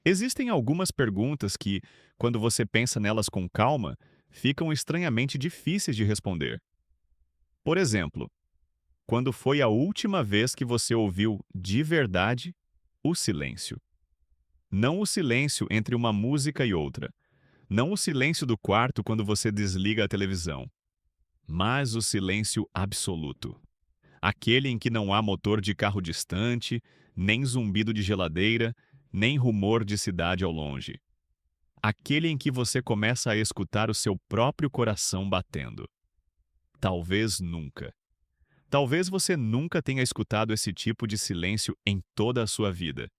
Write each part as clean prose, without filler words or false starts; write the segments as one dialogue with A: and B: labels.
A: Existem algumas perguntas que, quando você pensa nelas com calma, ficam estranhamente difíceis de responder. Por exemplo, quando foi a última vez que você ouviu de verdade o silêncio? Não o silêncio entre uma música e outra. Não o silêncio do quarto quando você desliga a televisão. Mas o silêncio absoluto. Aquele em que não há motor de carro distante, nem zumbido de geladeira, nem rumor de cidade ao longe. Aquele em que você começa a escutar o seu próprio coração batendo. Talvez nunca. Talvez você nunca tenha escutado esse tipo de silêncio em toda a sua vida.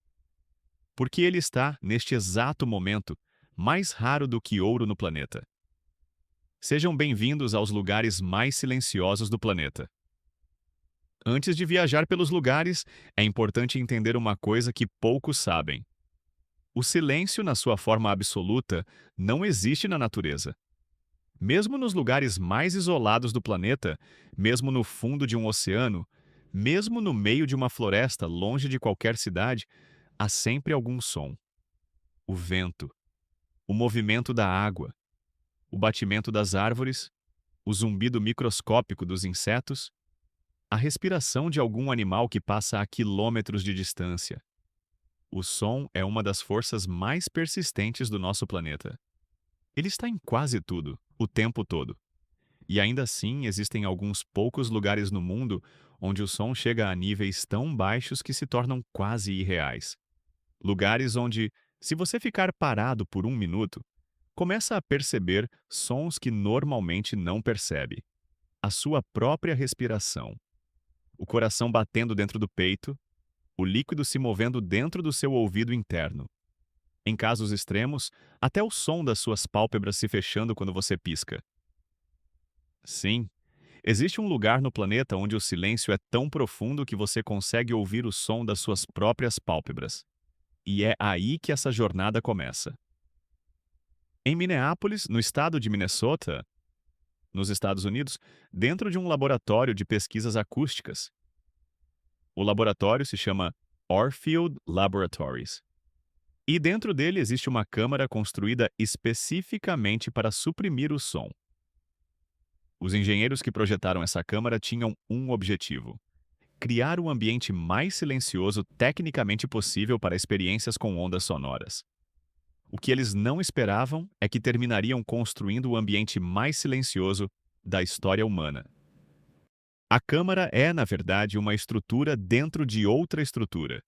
A: Porque ele está, neste exato momento, mais raro do que ouro no planeta. Sejam bem-vindos aos lugares mais silenciosos do planeta. Antes de viajar pelos lugares, é importante entender uma coisa que poucos sabem. O silêncio, na sua forma absoluta, não existe na natureza. Mesmo nos lugares mais isolados do planeta, mesmo no fundo de um oceano, mesmo no meio de uma floresta longe de qualquer cidade, há sempre algum som. O vento, o movimento da água, o batimento das árvores, o zumbido microscópico dos insetos, a respiração de algum animal que passa a quilômetros de distância. O som é uma das forças mais persistentes do nosso planeta. Ele está em quase tudo, o tempo todo. E ainda assim, existem alguns poucos lugares no mundo onde o som chega a níveis tão baixos que se tornam quase irreais. Lugares onde, se você ficar parado por um minuto, começa a perceber sons que normalmente não percebe. A sua própria respiração, o coração batendo dentro do peito, o líquido se movendo dentro do seu ouvido interno. Em casos extremos, até o som das suas pálpebras se fechando quando você pisca. Sim, existe um lugar no planeta onde o silêncio é tão profundo que você consegue ouvir o som das suas próprias pálpebras. E é aí que essa jornada começa. Em Minneapolis, no estado de Minnesota, nos Estados Unidos, dentro de um laboratório de pesquisas acústicas. O laboratório se chama Orfield Laboratories. E dentro dele existe uma câmara construída especificamente para suprimir o som. Os engenheiros que projetaram essa câmara tinham um objetivo: criar o ambiente mais silencioso tecnicamente possível para experiências com ondas sonoras. O que eles não esperavam é que terminariam construindo o ambiente mais silencioso da história humana. A câmara é, na verdade, uma estrutura dentro de outra estrutura.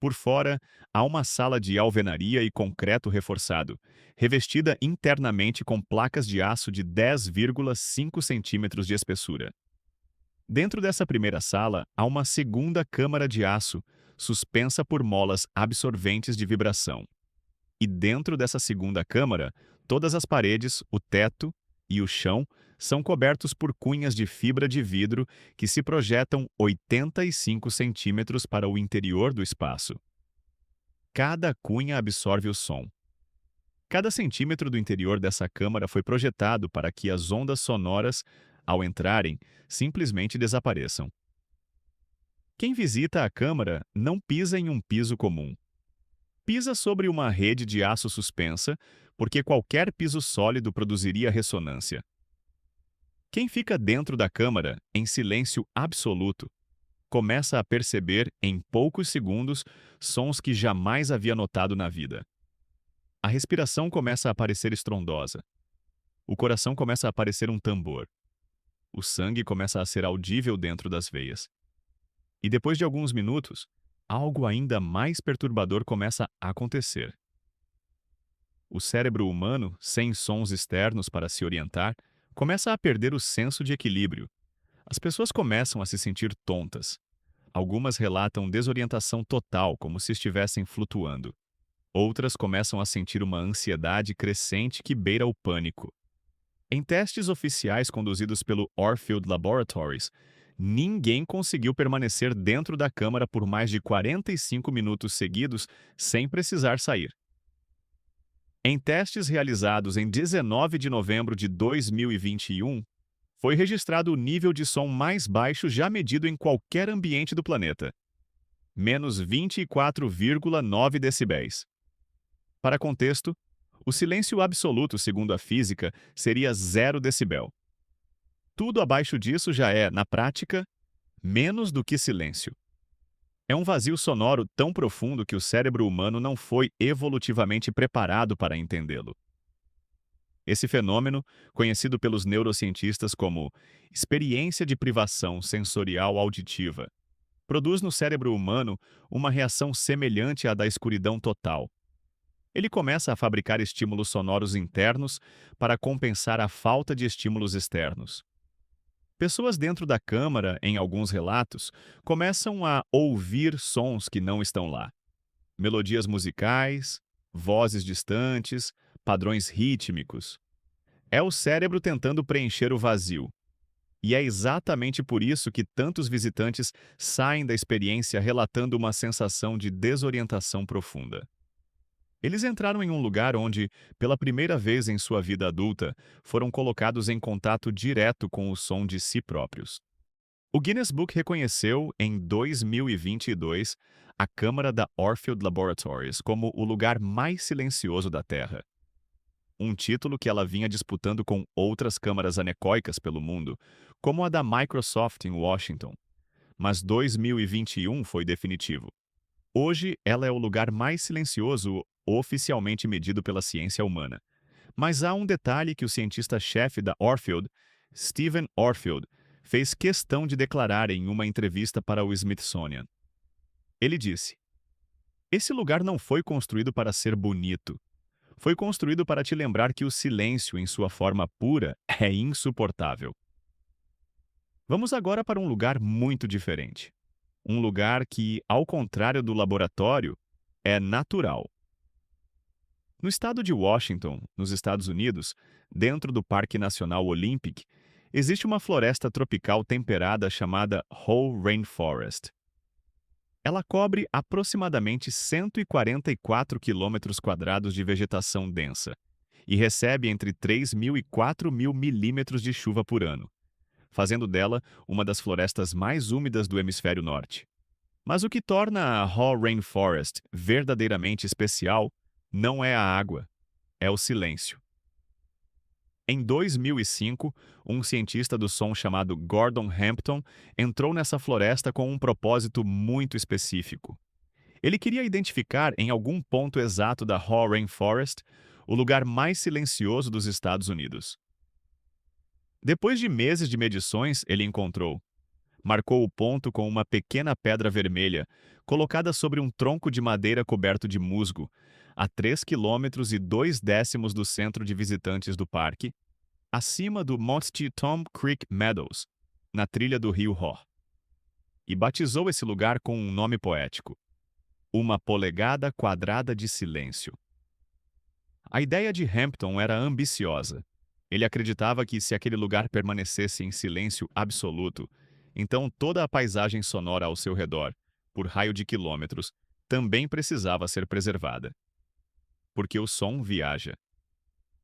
A: Por fora, há uma sala de alvenaria e concreto reforçado, revestida internamente com placas de aço de 10,5 centímetros de espessura. Dentro dessa primeira sala, há uma segunda câmara de aço, suspensa por molas absorventes de vibração. E dentro dessa segunda câmara, todas as paredes, o teto e o chão são cobertos por cunhas de fibra de vidro que se projetam 85 centímetros para o interior do espaço. Cada cunha absorve o som. Cada centímetro do interior dessa câmara foi projetado para que as ondas sonoras, ao entrarem, simplesmente desapareçam. Quem visita a câmara não pisa em um piso comum. Pisa sobre uma rede de aço suspensa, porque qualquer piso sólido produziria ressonância. Quem fica dentro da câmara, em silêncio absoluto, começa a perceber, em poucos segundos, sons que jamais havia notado na vida. A respiração começa a parecer estrondosa. O coração começa a parecer um tambor. O sangue começa a ser audível dentro das veias. E depois de alguns minutos, algo ainda mais perturbador começa a acontecer. O cérebro humano, sem sons externos para se orientar, começa a perder o senso de equilíbrio. As pessoas começam a se sentir tontas. Algumas relatam desorientação total, como se estivessem flutuando. Outras começam a sentir uma ansiedade crescente que beira o pânico. Em testes oficiais conduzidos pelo Orfield Laboratories, ninguém conseguiu permanecer dentro da câmara por mais de 45 minutos seguidos sem precisar sair. Em testes realizados em 19 de novembro de 2021, foi registrado o nível de som mais baixo já medido em qualquer ambiente do planeta, menos 24,9 decibéis. Para contexto, o silêncio absoluto, segundo a física, seria 0 decibel. Tudo abaixo disso já é, na prática, menos do que silêncio. É um vazio sonoro tão profundo que o cérebro humano não foi evolutivamente preparado para entendê-lo. Esse fenômeno, conhecido pelos neurocientistas como experiência de privação sensorial auditiva, produz no cérebro humano uma reação semelhante à da escuridão total. Ele começa a fabricar estímulos sonoros internos para compensar a falta de estímulos externos. Pessoas dentro da câmara, em alguns relatos, começam a ouvir sons que não estão lá. Melodias musicais, vozes distantes, padrões rítmicos. É o cérebro tentando preencher o vazio. E é exatamente por isso que tantos visitantes saem da experiência relatando uma sensação de desorientação profunda. Eles entraram em um lugar onde, pela primeira vez em sua vida adulta, foram colocados em contato direto com o som de si próprios. O Guinness Book reconheceu, em 2022, a câmara da Orfield Laboratories como o lugar mais silencioso da Terra. Um título que ela vinha disputando com outras câmaras anecoicas pelo mundo, como a da Microsoft em Washington. Mas 2021 foi definitivo. Hoje, ela é o lugar mais silencioso oficialmente medido pela ciência humana. Mas há um detalhe que o cientista-chefe da Orfield, Stephen Orfield, fez questão de declarar em uma entrevista para o Smithsonian. Ele disse: "Esse lugar não foi construído para ser bonito. Foi construído para te lembrar que o silêncio, em sua forma pura, é insuportável." Vamos agora para um lugar muito diferente. Um lugar que, ao contrário do laboratório, é natural. No estado de Washington, nos Estados Unidos, dentro do Parque Nacional Olympic, existe uma floresta tropical temperada chamada Hoh Rainforest. Ela cobre aproximadamente 144 quilômetros quadrados de vegetação densa e recebe entre 3.000 e 4.000 milímetros de chuva por ano, fazendo dela uma das florestas mais úmidas do hemisfério norte. Mas o que torna a Hoh Rainforest verdadeiramente especial não é a água, é o silêncio. Em 2005, um cientista do som chamado Gordon Hampton entrou nessa floresta com um propósito muito específico. Ele queria identificar em algum ponto exato da Hoh Rainforest o lugar mais silencioso dos Estados Unidos. Depois de meses de medições, ele encontrou. Marcou o ponto com uma pequena pedra vermelha, colocada sobre um tronco de madeira coberto de musgo, a 3,2 km do centro de visitantes do parque, acima do Montchetom Creek Meadows, na trilha do rio Hoh. E batizou esse lugar com um nome poético: uma polegada quadrada de silêncio. A ideia de Hampton era ambiciosa. Ele acreditava que se aquele lugar permanecesse em silêncio absoluto, então toda a paisagem sonora ao seu redor, por raio de quilômetros, também precisava ser preservada. Porque o som viaja.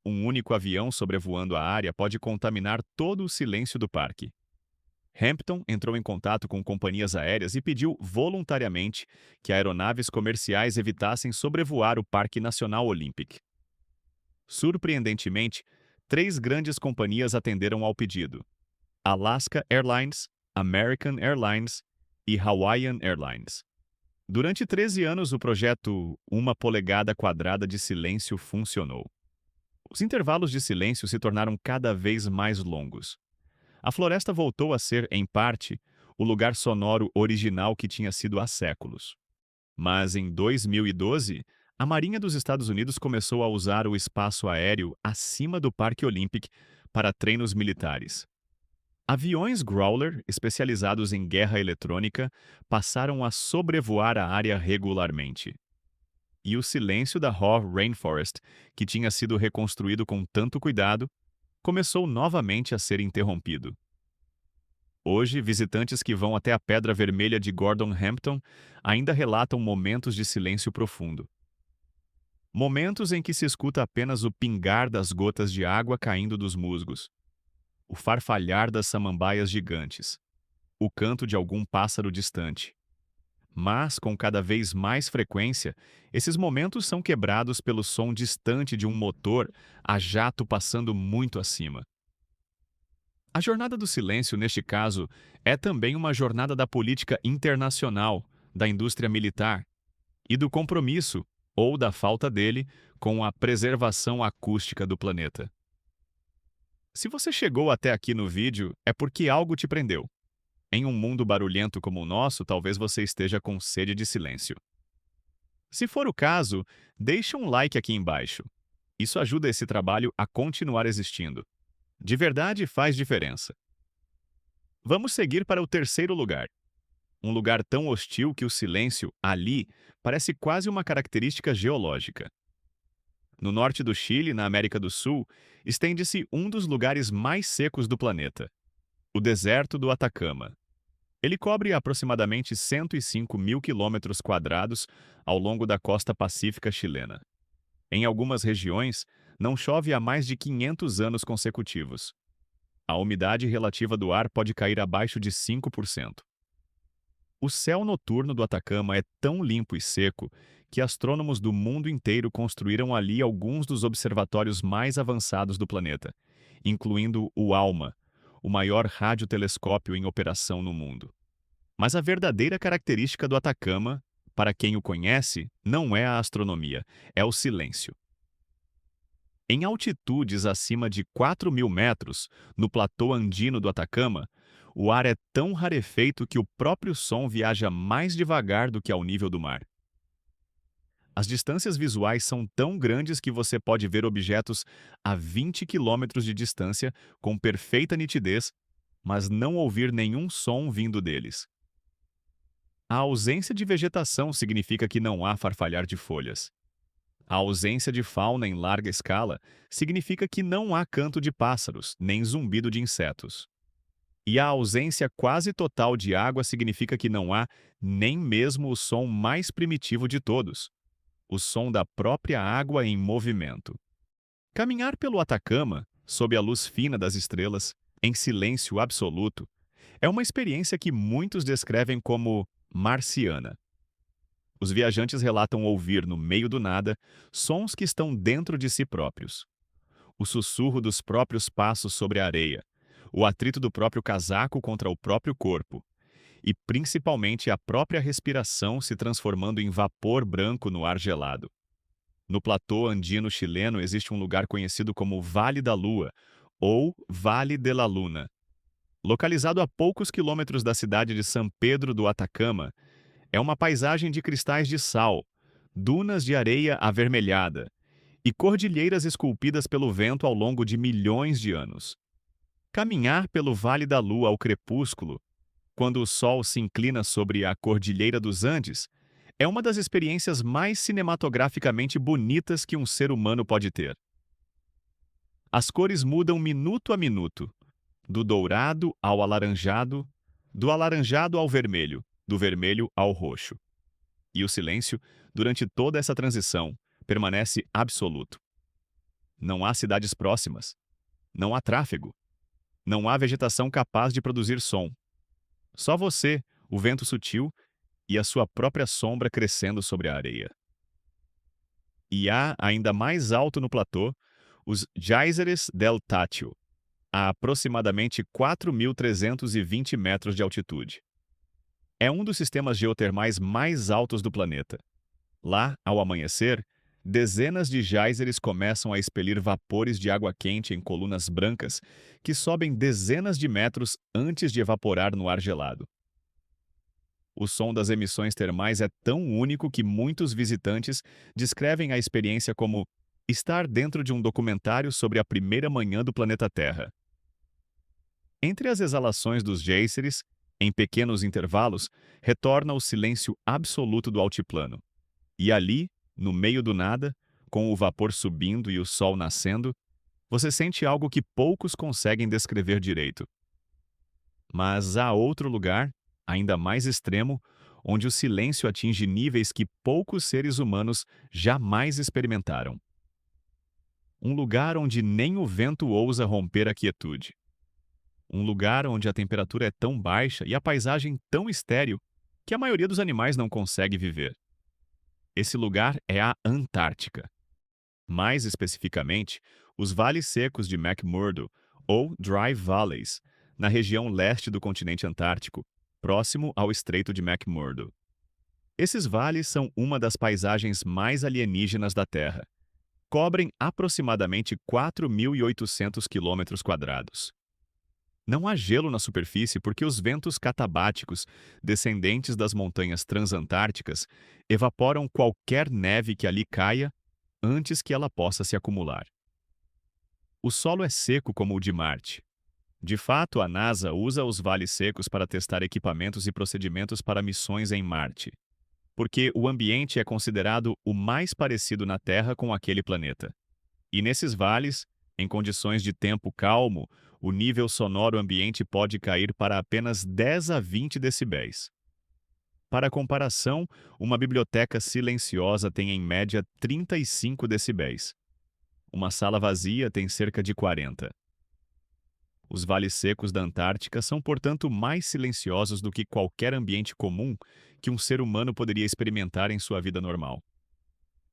A: Um único avião sobrevoando a área pode contaminar todo o silêncio do parque. Hampton entrou em contato com companhias aéreas e pediu voluntariamente que aeronaves comerciais evitassem sobrevoar o Parque Nacional Olympic. Surpreendentemente, 3 grandes companhias atenderam ao pedido: Alaska Airlines, American Airlines e Hawaiian Airlines. Durante 13 anos, o projeto Uma Polegada Quadrada de Silêncio funcionou. Os intervalos de silêncio se tornaram cada vez mais longos. A floresta voltou a ser, em parte, o lugar sonoro original que tinha sido há séculos. Mas, em 2012, a Marinha dos Estados Unidos começou a usar o espaço aéreo acima do Parque Olympic para treinos militares. Aviões Growler, especializados em guerra eletrônica, passaram a sobrevoar a área regularmente. E o silêncio da Hoh Rainforest, que tinha sido reconstruído com tanto cuidado, começou novamente a ser interrompido. Hoje, visitantes que vão até a Pedra Vermelha de Gordon Hampton ainda relatam momentos de silêncio profundo. Momentos em que se escuta apenas o pingar das gotas de água caindo dos musgos, o farfalhar das samambaias gigantes, o canto de algum pássaro distante. Mas, com cada vez mais frequência, esses momentos são quebrados pelo som distante de um motor a jato passando muito acima. A jornada do silêncio, neste caso, é também uma jornada da política internacional, da indústria militar e do compromisso, ou da falta dele, com a preservação acústica do planeta. Se você chegou até aqui no vídeo, é porque algo te prendeu. Em um mundo barulhento como o nosso, talvez você esteja com sede de silêncio. Se for o caso, deixe um like aqui embaixo. Isso ajuda esse trabalho a continuar existindo. De verdade faz diferença. Vamos seguir para o terceiro lugar. Um lugar tão hostil que o silêncio, ali, parece quase uma característica geológica. No norte do Chile, na América do Sul, estende-se um dos lugares mais secos do planeta, o deserto do Atacama. Ele cobre aproximadamente 105 mil quilômetros quadrados ao longo da costa pacífica chilena. Em algumas regiões, não chove há mais de 500 anos consecutivos. A umidade relativa do ar pode cair abaixo de 5%. O céu noturno do Atacama é tão limpo e seco que astrônomos do mundo inteiro construíram ali alguns dos observatórios mais avançados do planeta, incluindo o ALMA, o maior radiotelescópio em operação no mundo. Mas a verdadeira característica do Atacama, para quem o conhece, não é a astronomia, é o silêncio. Em altitudes acima de 4.000 metros, no platô andino do Atacama, o ar é tão rarefeito que o próprio som viaja mais devagar do que ao nível do mar. As distâncias visuais são tão grandes que você pode ver objetos a 20 quilômetros de distância com perfeita nitidez, mas não ouvir nenhum som vindo deles. A ausência de vegetação significa que não há farfalhar de folhas. A ausência de fauna em larga escala significa que não há canto de pássaros, nem zumbido de insetos. E a ausência quase total de água significa que não há nem mesmo o som mais primitivo de todos, o som da própria água em movimento. Caminhar pelo Atacama, sob a luz fina das estrelas, em silêncio absoluto, é uma experiência que muitos descrevem como marciana. Os viajantes relatam ouvir, no meio do nada, sons que estão dentro de si próprios. O sussurro dos próprios passos sobre a areia, o atrito do próprio casaco contra o próprio corpo, e principalmente a própria respiração se transformando em vapor branco no ar gelado. No platô andino chileno existe um lugar conhecido como Vale da Lua, ou Vale de la Luna. Localizado a poucos quilômetros da cidade de São Pedro do Atacama, é uma paisagem de cristais de sal, dunas de areia avermelhada e cordilheiras esculpidas pelo vento ao longo de milhões de anos. Caminhar pelo Vale da Lua ao crepúsculo, quando o sol se inclina sobre a Cordilheira dos Andes, é uma das experiências mais cinematograficamente bonitas que um ser humano pode ter. As cores mudam minuto a minuto, do dourado ao alaranjado, do alaranjado ao vermelho, do vermelho ao roxo. E o silêncio, durante toda essa transição, permanece absoluto. Não há cidades próximas. Não há tráfego. Não há vegetação capaz de produzir som. Só você, o vento sutil e a sua própria sombra crescendo sobre a areia. E há, ainda mais alto no platô, os Géiseres del Tátil, a aproximadamente 4.320 metros de altitude. É um dos sistemas geotermais mais altos do planeta. Lá, ao amanhecer, dezenas de géiseres começam a expelir vapores de água quente em colunas brancas que sobem dezenas de metros antes de evaporar no ar gelado. O som das emissões termais é tão único que muitos visitantes descrevem a experiência como estar dentro de um documentário sobre a primeira manhã do planeta Terra. Entre as exalações dos géiseres, em pequenos intervalos, retorna o silêncio absoluto do altiplano. E ali, no meio do nada, com o vapor subindo e o sol nascendo, você sente algo que poucos conseguem descrever direito. Mas há outro lugar, ainda mais extremo, onde o silêncio atinge níveis que poucos seres humanos jamais experimentaram. Um lugar onde nem o vento ousa romper a quietude. Um lugar onde a temperatura é tão baixa e a paisagem tão estéril que a maioria dos animais não consegue viver. Esse lugar é a Antártica. Mais especificamente, os vales secos de McMurdo, ou Dry Valleys, na região leste do continente antártico, próximo ao Estreito de McMurdo. Esses vales são uma das paisagens mais alienígenas da Terra. Cobrem aproximadamente 4.800 quilômetros quadrados. Não há gelo na superfície porque os ventos catabáticos, descendentes das montanhas transantárticas, evaporam qualquer neve que ali caia antes que ela possa se acumular. O solo é seco como o de Marte. De fato, a NASA usa os vales secos para testar equipamentos e procedimentos para missões em Marte, porque o ambiente é considerado o mais parecido na Terra com aquele planeta. E nesses vales, em condições de tempo calmo, o nível sonoro ambiente pode cair para apenas 10 a 20 decibéis. Para comparação, uma biblioteca silenciosa tem em média 35 decibéis. Uma sala vazia tem cerca de 40. Os vales secos da Antártica são, portanto, mais silenciosos do que qualquer ambiente comum que um ser humano poderia experimentar em sua vida normal.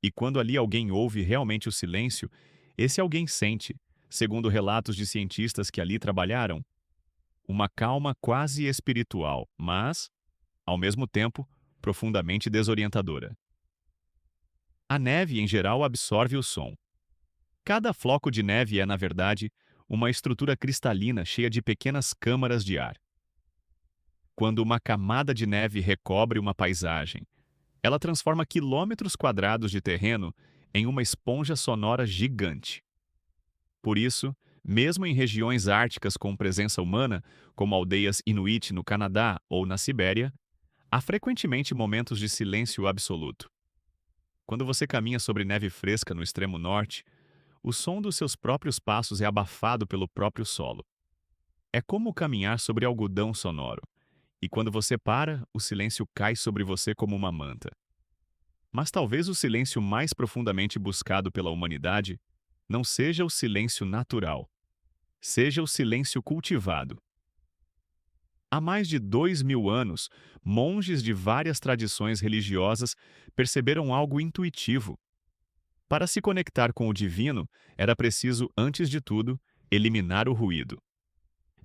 A: E quando ali alguém ouve realmente o silêncio, esse alguém sente, segundo relatos de cientistas que ali trabalharam, uma calma quase espiritual, mas, ao mesmo tempo, profundamente desorientadora. A neve, em geral, absorve o som. Cada floco de neve é, na verdade, uma estrutura cristalina cheia de pequenas câmaras de ar. Quando uma camada de neve recobre uma paisagem, ela transforma quilômetros quadrados de terreno em uma esponja sonora gigante. Por isso, mesmo em regiões árticas com presença humana, como aldeias Inuit no Canadá ou na Sibéria, há frequentemente momentos de silêncio absoluto. Quando você caminha sobre neve fresca no extremo norte, o som dos seus próprios passos é abafado pelo próprio solo. É como caminhar sobre algodão sonoro, e quando você para, o silêncio cai sobre você como uma manta. Mas talvez o silêncio mais profundamente buscado pela humanidade não seja o silêncio natural, seja o silêncio cultivado. Há mais de 2.000 anos, monges de várias tradições religiosas perceberam algo intuitivo. Para se conectar com o divino, era preciso, antes de tudo, eliminar o ruído.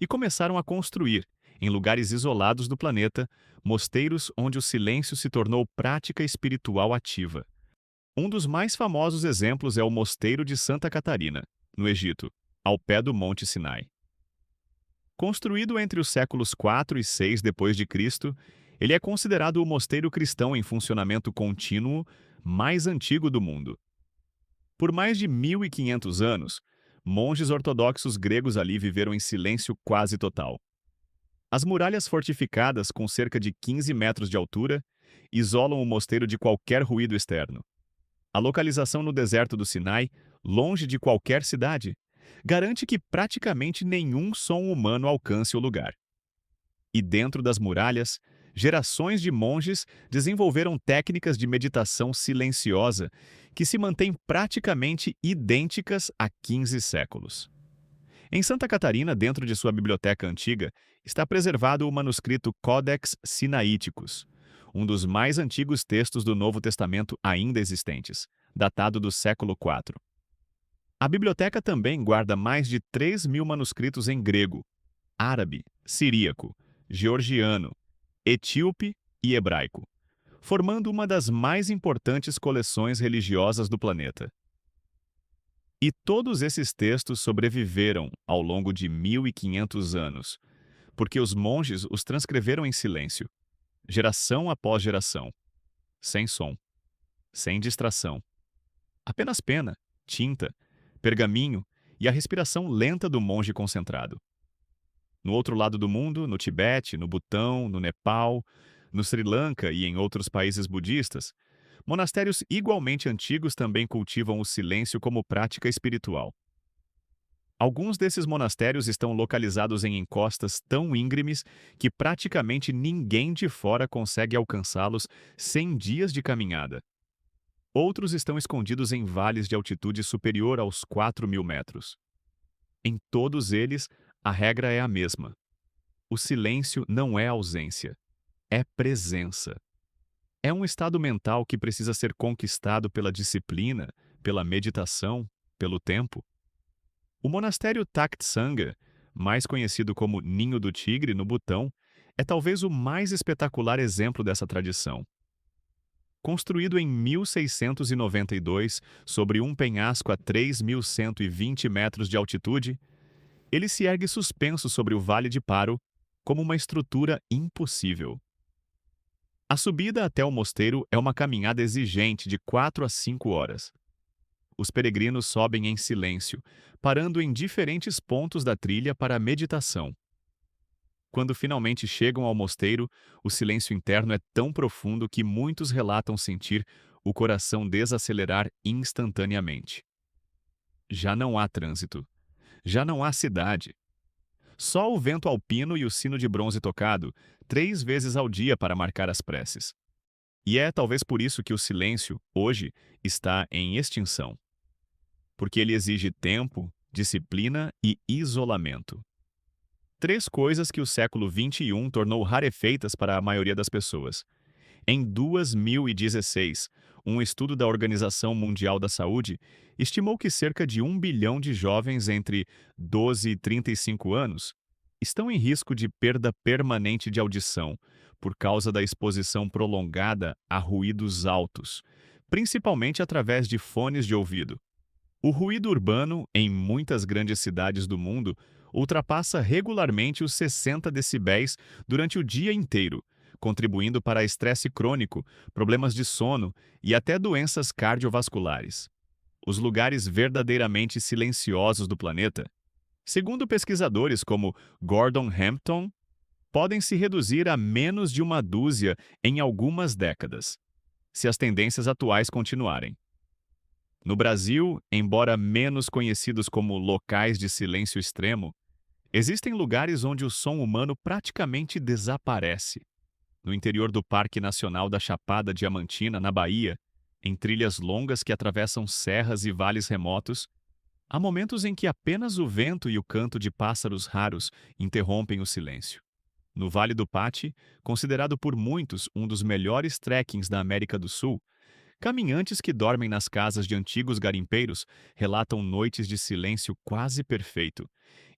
A: E começaram a construir, em lugares isolados do planeta, mosteiros onde o silêncio se tornou prática espiritual ativa. Um dos mais famosos exemplos é o Mosteiro de Santa Catarina, no Egito, ao pé do Monte Sinai. Construído entre os séculos 4 e 6 d.C., ele é considerado o mosteiro cristão em funcionamento contínuo mais antigo do mundo. Por mais de 1.500 anos, monges ortodoxos gregos ali viveram em silêncio quase total. As muralhas fortificadas, com cerca de 15 metros de altura, isolam o mosteiro de qualquer ruído externo. A localização no deserto do Sinai, longe de qualquer cidade, garante que praticamente nenhum som humano alcance o lugar. E dentro das muralhas, gerações de monges desenvolveram técnicas de meditação silenciosa que se mantêm praticamente idênticas há 15 séculos. Em Santa Catarina, dentro de sua biblioteca antiga, está preservado o manuscrito Codex Sinaiticus, um dos mais antigos textos do Novo Testamento ainda existentes, datado do século IV. A biblioteca também guarda mais de 3.000 manuscritos em grego, árabe, siríaco, georgiano, etíope e hebraico, formando uma das mais importantes coleções religiosas do planeta. E todos esses textos sobreviveram ao longo de 1.500 anos, porque os monges os transcreveram em silêncio, geração após geração, sem som, sem distração. Apenas pena, tinta, pergaminho e a respiração lenta do monge concentrado. No outro lado do mundo, no Tibete, no Butão, no Nepal, no Sri Lanka e em outros países budistas, monastérios igualmente antigos também cultivam o silêncio como prática espiritual. Alguns desses monastérios estão localizados em encostas tão íngremes que praticamente ninguém de fora consegue alcançá-los sem dias de caminhada. Outros estão escondidos em vales de altitude superior aos 4.000 metros. Em todos eles, a regra é a mesma. O silêncio não é ausência. é presença. É um estado mental que precisa ser conquistado pela disciplina, pela meditação, pelo tempo. O monastério Takht Sangha, mais conhecido como Ninho do Tigre no Butão, é talvez o mais espetacular exemplo dessa tradição. Construído em 1692 sobre um penhasco a 3.120 metros de altitude, ele se ergue suspenso sobre o Vale de Paro como uma estrutura impossível. A subida até o mosteiro é uma caminhada exigente de 4 a 5 horas. Os peregrinos sobem em silêncio, parando em diferentes pontos da trilha para a meditação. Quando finalmente chegam ao mosteiro, o silêncio interno é tão profundo que muitos relatam sentir o coração desacelerar instantaneamente. Já não há trânsito. Já não há cidade. Só o vento alpino e o sino de bronze tocado, 3 vezes ao dia para marcar as preces. E é talvez por isso que o silêncio, hoje, está em extinção. Porque ele exige tempo, disciplina e isolamento. 3 coisas que o século XXI tornou rarefeitas para a maioria das pessoas. Em 2016, um estudo da Organização Mundial da Saúde estimou que cerca de 1 bilhão de jovens entre 12 e 35 anos estão em risco de perda permanente de audição por causa da exposição prolongada a ruídos altos, principalmente através de fones de ouvido. O ruído urbano, em muitas grandes cidades do mundo, ultrapassa regularmente os 60 decibéis durante o dia inteiro, contribuindo para estresse crônico, problemas de sono e até doenças cardiovasculares. Os lugares verdadeiramente silenciosos do planeta, segundo pesquisadores como Gordon Hampton, podem se reduzir a menos de uma dúzia em algumas décadas, se as tendências atuais continuarem. No Brasil, embora menos conhecidos como locais de silêncio extremo, existem lugares onde o som humano praticamente desaparece. No interior do Parque Nacional da Chapada Diamantina, na Bahia, em trilhas longas que atravessam serras e vales remotos, há momentos em que apenas o vento e o canto de pássaros raros interrompem o silêncio. No Vale do Pati, considerado por muitos um dos melhores trekkings da América do Sul, caminhantes que dormem nas casas de antigos garimpeiros relatam noites de silêncio quase perfeito,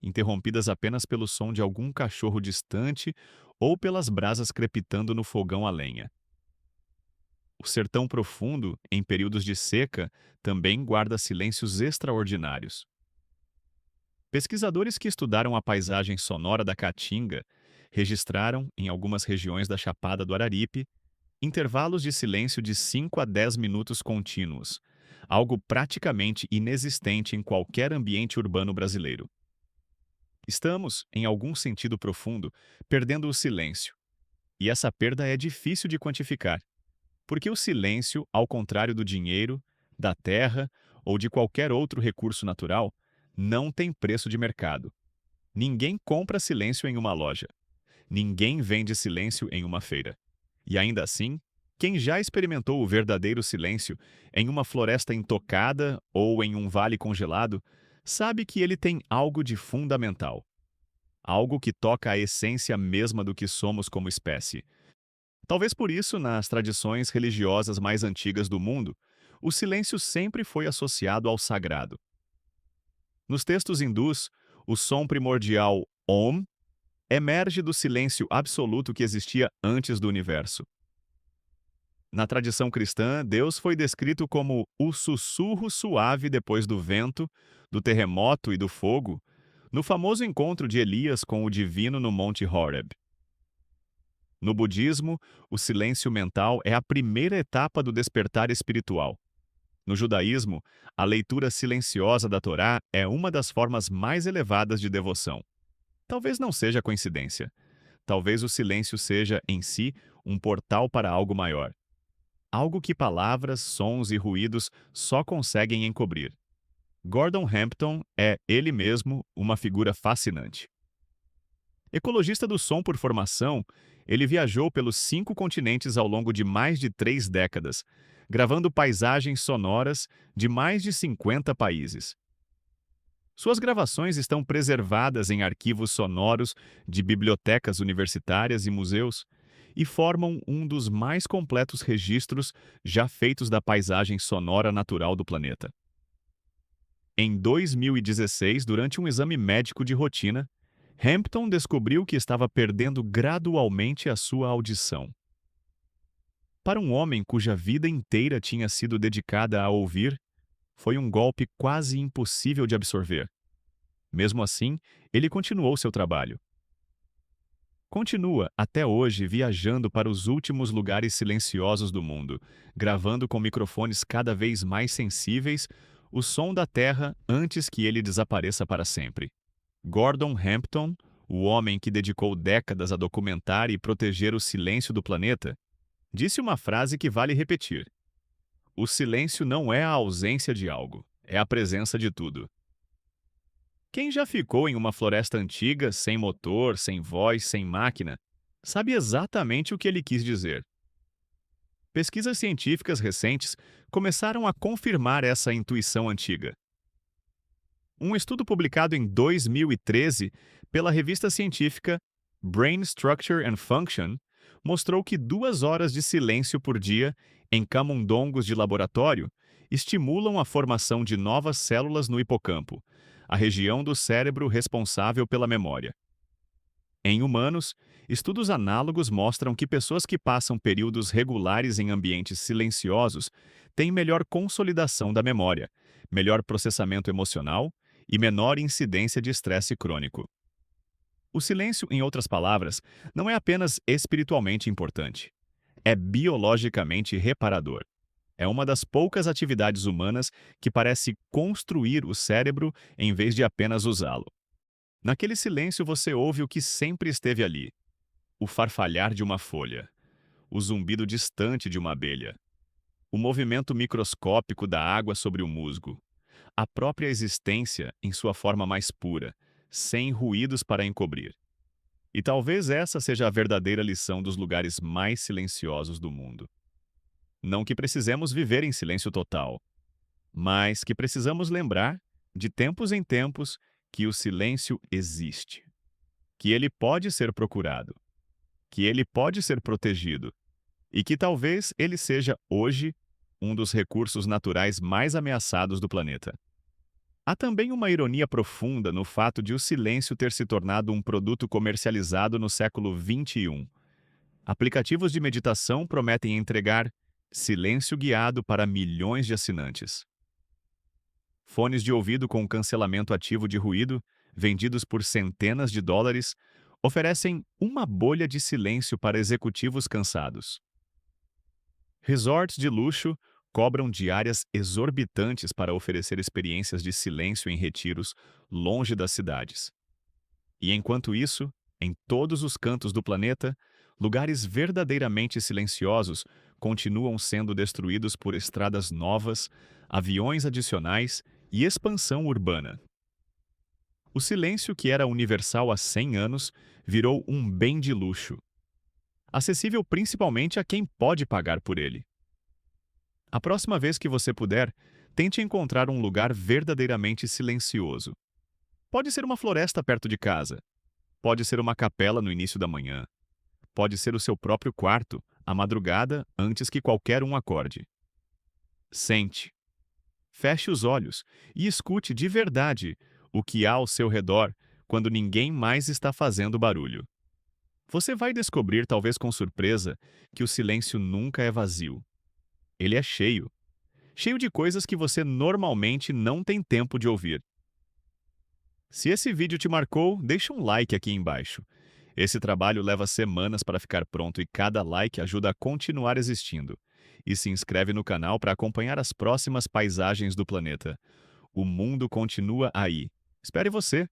A: interrompidas apenas pelo som de algum cachorro distante ou pelas brasas crepitando no fogão a lenha. O sertão profundo, em períodos de seca, também guarda silêncios extraordinários. Pesquisadores que estudaram a paisagem sonora da Caatinga registraram, em algumas regiões da Chapada do Araripe, intervalos de silêncio de 5 a 10 minutos contínuos, algo praticamente inexistente em qualquer ambiente urbano brasileiro. Estamos, em algum sentido profundo, perdendo o silêncio. E essa perda é difícil de quantificar, porque o silêncio, ao contrário do dinheiro, da terra ou de qualquer outro recurso natural, não tem preço de mercado. Ninguém compra silêncio em uma loja. Ninguém vende silêncio em uma feira. E ainda assim, quem já experimentou o verdadeiro silêncio em uma floresta intocada ou em um vale congelado, sabe que ele tem algo de fundamental. Algo que toca a essência mesma do que somos como espécie. Talvez por isso, nas tradições religiosas mais antigas do mundo, o silêncio sempre foi associado ao sagrado. Nos textos hindus, o som primordial Om emerge do silêncio absoluto que existia antes do universo. Na tradição cristã, Deus foi descrito como o sussurro suave depois do vento, do terremoto e do fogo, no famoso encontro de Elias com o divino no Monte Horeb. No budismo, o silêncio mental é a primeira etapa do despertar espiritual. No judaísmo, a leitura silenciosa da Torá é uma das formas mais elevadas de devoção. Talvez não seja coincidência. Talvez o silêncio seja, em si, um portal para algo maior. Algo que palavras, sons e ruídos só conseguem encobrir. Gordon Hampton é, ele mesmo, uma figura fascinante. Ecologista do som por formação, ele viajou pelos 5 continentes ao longo de mais de 3 décadas, gravando paisagens sonoras de mais de 50 países. Suas gravações estão preservadas em arquivos sonoros de bibliotecas universitárias e museus, e formam um dos mais completos registros já feitos da paisagem sonora natural do planeta. Em 2016, durante um exame médico de rotina, Hampton descobriu que estava perdendo gradualmente a sua audição. Para um homem cuja vida inteira tinha sido dedicada a ouvir, foi um golpe quase impossível de absorver. Mesmo assim, ele continuou seu trabalho. Continua, até hoje, viajando para os últimos lugares silenciosos do mundo, gravando com microfones cada vez mais sensíveis o som da Terra antes que ele desapareça para sempre. Gordon Hampton, o homem que dedicou décadas a documentar e proteger o silêncio do planeta, disse uma frase que vale repetir: "O silêncio não é a ausência de algo, é a presença de tudo." Quem já ficou em uma floresta antiga, sem motor, sem voz, sem máquina, sabe exatamente o que ele quis dizer. Pesquisas científicas recentes começaram a confirmar essa intuição antiga. Um estudo publicado em 2013 pela revista científica Brain Structure and Function mostrou que 2 horas de silêncio por dia em camundongos de laboratório estimulam a formação de novas células no hipocampo, a região do cérebro responsável pela memória. Em humanos, estudos análogos mostram que pessoas que passam períodos regulares em ambientes silenciosos têm melhor consolidação da memória, melhor processamento emocional e menor incidência de estresse crônico. O silêncio, em outras palavras, não é apenas espiritualmente importante. É biologicamente reparador. É uma das poucas atividades humanas que parece construir o cérebro em vez de apenas usá-lo. Naquele silêncio você ouve o que sempre esteve ali: o farfalhar de uma folha, o zumbido distante de uma abelha, o movimento microscópico da água sobre o musgo, a própria existência em sua forma mais pura, sem ruídos para encobrir. E talvez essa seja a verdadeira lição dos lugares mais silenciosos do mundo. Não que precisemos viver em silêncio total, mas que precisamos lembrar, de tempos em tempos, que o silêncio existe, que ele pode ser procurado, que ele pode ser protegido e que talvez ele seja, hoje, um dos recursos naturais mais ameaçados do planeta. Há também uma ironia profunda no fato de o silêncio ter se tornado um produto comercializado no século XXI. Aplicativos de meditação prometem entregar silêncio guiado para milhões de assinantes. Fones de ouvido com cancelamento ativo de ruído, vendidos por centenas de dólares, oferecem uma bolha de silêncio para executivos cansados. Resorts de luxo cobram diárias exorbitantes para oferecer experiências de silêncio em retiros longe das cidades. E enquanto isso, em todos os cantos do planeta, lugares verdadeiramente silenciosos continuam sendo destruídos por estradas novas, aviões adicionais e expansão urbana. O silêncio, que era universal há 100 anos, virou um bem de luxo, acessível principalmente a quem pode pagar por ele. A próxima vez que você puder, tente encontrar um lugar verdadeiramente silencioso. Pode ser uma floresta perto de casa, pode ser uma capela no início da manhã, pode ser o seu próprio quarto, à madrugada, antes que qualquer um acorde. Sente, feche os olhos e escute de verdade o que há ao seu redor quando ninguém mais está fazendo barulho. Você vai descobrir, talvez com surpresa, que o silêncio nunca é vazio. Ele é cheio, cheio de coisas que você normalmente não tem tempo de ouvir. Se esse vídeo te marcou, deixa um like aqui embaixo. Esse trabalho leva semanas para ficar pronto e cada like ajuda a continuar existindo. E se inscreve no canal para acompanhar as próximas paisagens do planeta. O mundo continua aí. Espere você!